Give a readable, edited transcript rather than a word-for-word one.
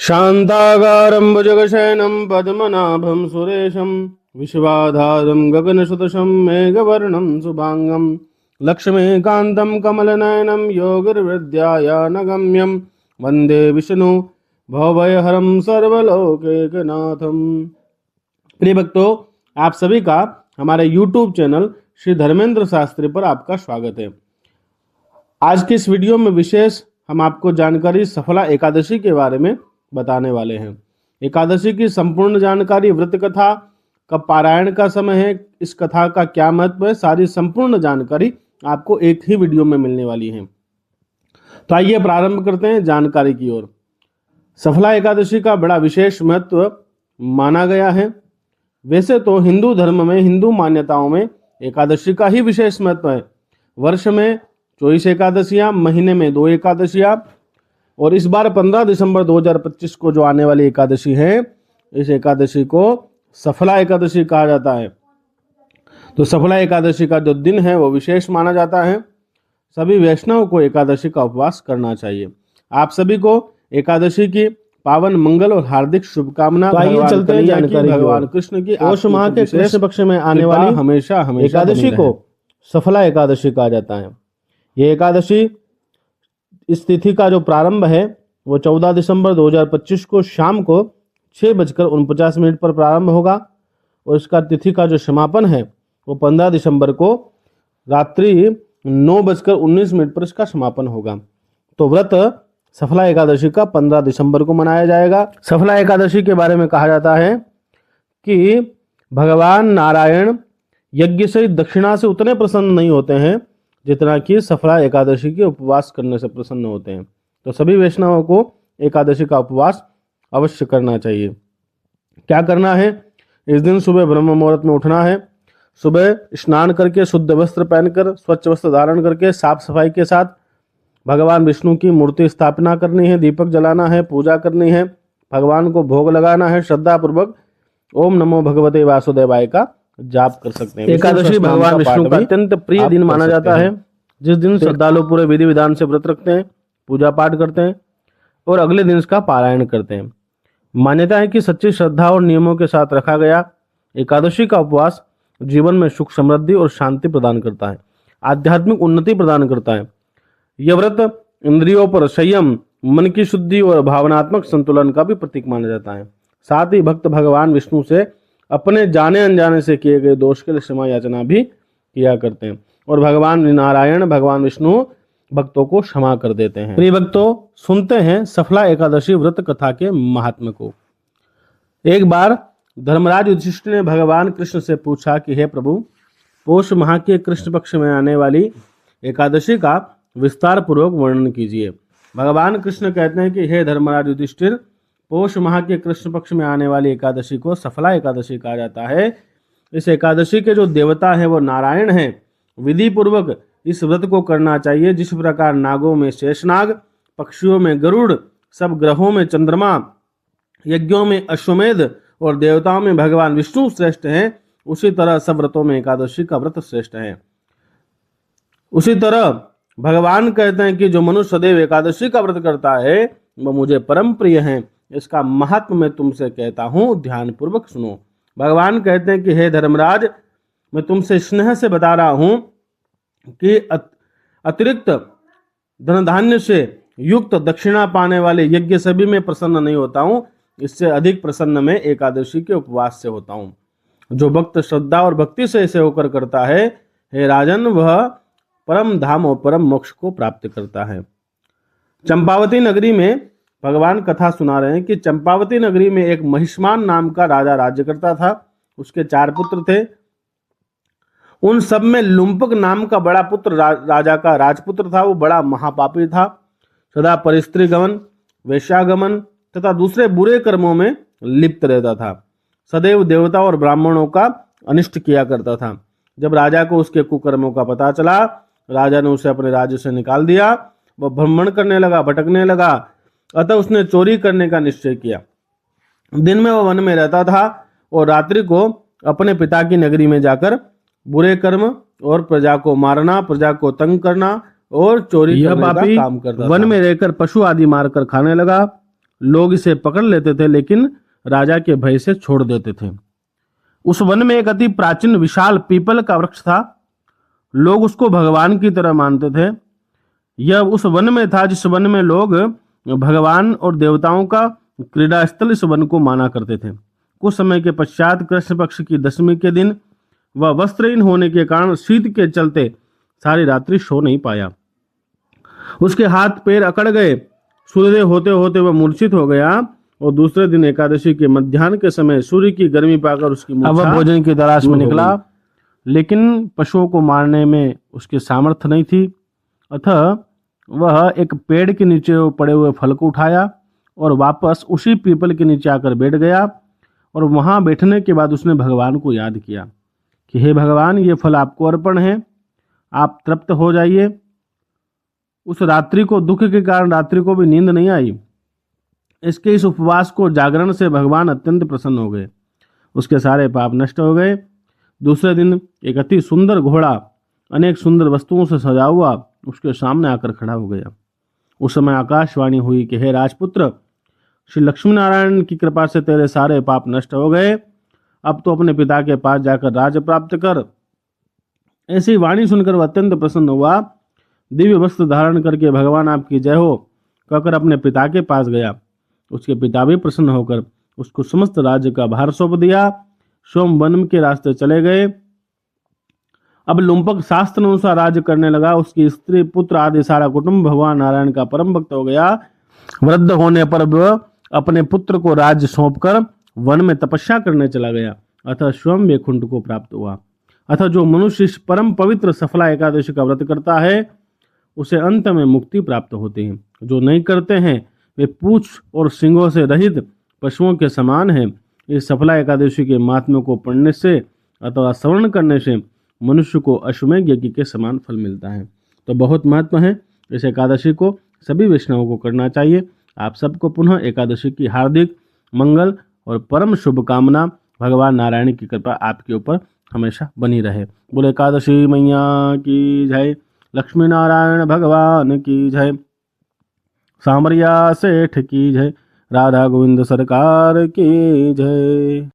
शान्ताकारं भुजगशयनं पद्मनाभं सुरेशं विश्वाधारं गगनसदृशं मेघवर्णं शुभांगं लक्ष्मीकान्तं कमलनयनं योगिर्विद्यायानगम्यं वन्दे विष्णु भवभयहरं सर्वलोकैकनाथं। प्रिय भक्तों, आप सभी का हमारे YouTube चैनल श्री धर्मेंद्र शास्त्री पर आपका स्वागत है। आज की इस वीडियो में विशेष हम आपको जानकारी सफला एकादशी के बारे में बताने वाले हैं। एकादशी की संपूर्ण जानकारी, व्रत कथा, कब पारायण का समय है, इस कथा का क्या महत्व है, सारी संपूर्ण जानकारी आपको एक ही वीडियो में मिलने वाली है। तो आइए प्रारंभ करते हैं जानकारी की ओर। सफला एकादशी का बड़ा विशेष महत्व माना गया है। वैसे तो हिंदू धर्म में, हिंदू मान्यताओं में एकादशी का ही विशेष महत्व है। वर्ष में 24 एकादशियां, महीने में 2 एकादशियां, और इस बार 15 दिसंबर 2025 को जो आने वाली एकादशी है, इस एकादशी को सफला एकादशी कहा जाता है। तो सफला एकादशी का जो दिन है वो विशेष माना जाता है। सभी वैष्णव को एकादशी का उपवास करना चाहिए। आप सभी को एकादशी की पावन मंगल और हार्दिक शुभकामना। तो आइए चलते हैं जानकारी। भगवान कृष्ण की पौष माह के कृष्ण पक्ष में आने वाली हमेशा एकादशी को सफला एकादशी कहा जाता है। ये एकादशी, इस तिथि का जो प्रारंभ है वो 14 दिसंबर 2025 को शाम को 6:49 पर प्रारंभ होगा, और इसका तिथि का जो समापन है वो 15 दिसंबर को रात्रि 9:19 पर इसका समापन होगा। तो व्रत सफला एकादशी का 15 दिसंबर को मनाया जाएगा। सफला एकादशी के बारे में कहा जाता है कि भगवान नारायण यज्ञ से दक्षिणा से उतने प्रसन्न नहीं होते हैं जितना कि सफला एकादशी के उपवास करने से प्रसन्न होते हैं। तो सभी वैष्णवों को एकादशी का उपवास अवश्य करना चाहिए। क्या करना है? इस दिन सुबह ब्रह्म मुहूर्त में उठना है। सुबह स्नान करके, शुद्ध वस्त्र पहनकर, स्वच्छ वस्त्र धारण करके, साफ सफाई के साथ भगवान विष्णु की मूर्ति स्थापना करनी है, दीपक जलाना है, पूजा करनी है, भगवान को भोग लगाना है। श्रद्धा पूर्वक ओम नमो भगवते वासुदेवाय का जाप कर सकते हैं। एकादशी भगवान विष्णु का अत्यंत प्रिय दिन माना जाता है, जिस दिन श्रद्धालु पूरे विधि विधान से व्रत रखते हैं, पूजा पाठ करते हैं और अगले दिन इसका पारायण करते हैं। मान्यता है कि सच्ची श्रद्धा और नियमों के साथ रखा गया एकादशी का उपवास जीवन में सुख, समृद्धि और शांति प्रदान करता है, आध्यात्मिक उन्नति प्रदान करता है। यह व्रत इंद्रियों पर संयम, मन की शुद्धि और भावनात्मक संतुलन का भी प्रतीक माना जाता है। साथ ही भक्त भगवान विष्णु से अपने जाने अनजाने से किए गए दोष के लिए क्षमा याचना भी किया करते हैं, और भगवान नारायण, भगवान विष्णु भक्तों को क्षमा कर देते हैं। प्रिय भक्तों, सुनते हैं सफला एकादशी व्रत कथा के महात्म्य को। एक बार धर्मराज युधिष्ठिर ने भगवान कृष्ण से पूछा कि हे प्रभु, पौष माह के कृष्ण पक्ष में आने वाली एकादशी का विस्तार पूर्वक वर्णन कीजिए। भगवान कृष्ण कहते हैं कि हे धर्मराज युधिष्ठिर, पौष माह के कृष्ण पक्ष में आने वाली एकादशी को सफला एकादशी कहा जाता है। इस एकादशी के जो देवता है वो नारायण हैं। विधि पूर्वक इस व्रत को करना चाहिए। जिस प्रकार नागों में शेषनाग, पक्षियों में गरुड़, सब ग्रहों में चंद्रमा, यज्ञों में अश्वमेध और देवताओं में भगवान विष्णु श्रेष्ठ हैं, उसी तरह सब व्रतों में एकादशी का व्रत श्रेष्ठ है। उसी तरह भगवान कहते हैं कि जो मनुष्य सदैव एकादशी का व्रत करता है वह मुझे परम प्रिय है। इसका महत्व मैं तुमसे कहता हूं, ध्यान पूर्वक सुनो। भगवान कहते हैं कि हे धर्मराज, मैं तुमसे स्नेह से बता रहा हूं कि अतिरिक्त धन धान्य से युक्त दक्षिणा पाने वाले यज्ञ सभी में प्रसन्न नहीं होता हूं। इससे अधिक प्रसन्न मैं एकादशी के उपवास से होता हूं। जो भक्त श्रद्धा और भक्ति से ऐसे होकर करता है, हे राजन, वह परम धाम और परम मोक्ष को प्राप्त करता है। चंपावती नगरी में भगवान कथा सुना रहे हैं कि चंपावती नगरी में एक महिष्मान नाम का राजा राज्य करता था। उसके 4 पुत्र थे। उन सब में लुम्पक नाम का बड़ा पुत्र राजा का राजपुत्र था। वो बड़ा महापापी था, सदा परिस्त्री गमन, वेश्यागमन तथा दूसरे बुरे कर्मों में लिप्त रहता था। सदैव देवता और ब्राह्मणों का अनिष्ट किया करता था। जब राजा को उसके कुकर्मों का पता चला, राजा ने उसे अपने राज्य से निकाल दिया। वह भ्रमण करने लगा, भटकने लगा। अतः उसने चोरी करने का निश्चय किया। दिन में वह वन में रहता था और रात्रि को अपने पिता की नगरी में जाकर बुरे कर्म और प्रजा को मारना, प्रजा को तंग करना और चोरी करने का काम करता था। वन में रहकर पशु आदि मारकर खाने लगा। लोग इसे पकड़ लेते थे, लेकिन राजा के भय से छोड़ देते थे। उस वन में एक अति प्राचीन विशाल पीपल का वृक्ष था। लोग उसको भगवान की तरह मानते थे। यह उस वन में था जिस वन में लोग भगवान और देवताओं का क्रीड़ा स्थल इस वन को माना करते थे। कुछ समय के पश्चात कृष्ण पक्ष की दशमी के दिन वह वस्त्रहीन होने के कारण शीत के चलते सारी रात्रि सो नहीं पाया। उसके हाथ पैर अकड़ गए। सूर्योदय होते होते वह मूर्छित हो गया और दूसरे दिन एकादशी के मध्याह्न के समय सूर्य की गर्मी पाकर उसकी मूर्छा भोजन की तलाश में निकला, लेकिन पशुओं को मारने में उसके सामर्थ्य नहीं थी। अतः वह एक पेड़ के नीचे पड़े हुए फल को उठाया और वापस उसी पीपल के नीचे आकर बैठ गया। और वहां बैठने के बाद उसने भगवान को याद किया कि हे भगवान, ये फल आपको अर्पण है, आप तृप्त हो जाइए। उस रात्रि को दुख के कारण रात्रि को भी नींद नहीं आई। इसके इस उपवास को जागरण से भगवान अत्यंत प्रसन्न हो गए। उसके सारे पाप नष्ट हो गए। दूसरे दिन एक अति सुंदर घोड़ा अनेक सुंदर वस्तुओं से सजा हुआ उसके सामने आकर खड़ा हो गया। उस समय आकाशवाणी हुई कि हे राजपुत्र, श्री लक्ष्मी नारायण की कृपा से तेरे सारे पाप नष्ट हो गए। अब तो अपने पिता के पास जाकर राज्य प्राप्त कर। ऐसी वाणी सुनकर वह अत्यंत प्रसन्न हुआ। दिव्य वस्त्र धारण करके भगवान आपकी जय हो कहकर अपने पिता के पास गया। उसके पिता भी प्रसन्न होकर उसको समस्त राज्य का भार सौंप दिया। स्वयं वन के रास्ते चले गए। अब लुम्पक शास्त्र अनुसार राज्य करने लगा। उसकी स्त्री पुत्र आदि सारा कुटुंब भगवान नारायण का परम भक्त हो गया। वृद्ध होने पर वह अपने पुत्र को राज्य सौंपकर वन में तपस्या करने चला गया। अतः स्वयं वैकुंठ को प्राप्त हुआ। अतः जो मनुष्य इस परम पवित्र सफला एकादशी का व्रत करता है उसे अंत में मुक्ति प्राप्त होती है। जो नहीं करते हैं वे पूंछ और सींगों से रहित पशुओं के समान हैं। इस सफला एकादशी के महात्म्य को पढ़ने से अथवा श्रवण करने से मनुष्य को अश्वमेध यज्ञ के समान फल मिलता है। तो बहुत महत्व है। इस एकादशी को सभी वैष्णवों को करना चाहिए। आप सबको पुनः एकादशी की हार्दिक मंगल और परम शुभकामना। भगवान नारायण की कृपा आपके ऊपर हमेशा बनी रहे। बोले एकादशी मैया की जय। लक्ष्मी नारायण भगवान की जय। सामरिया सेठ की जय। राधा गोविंद सरकार की जय।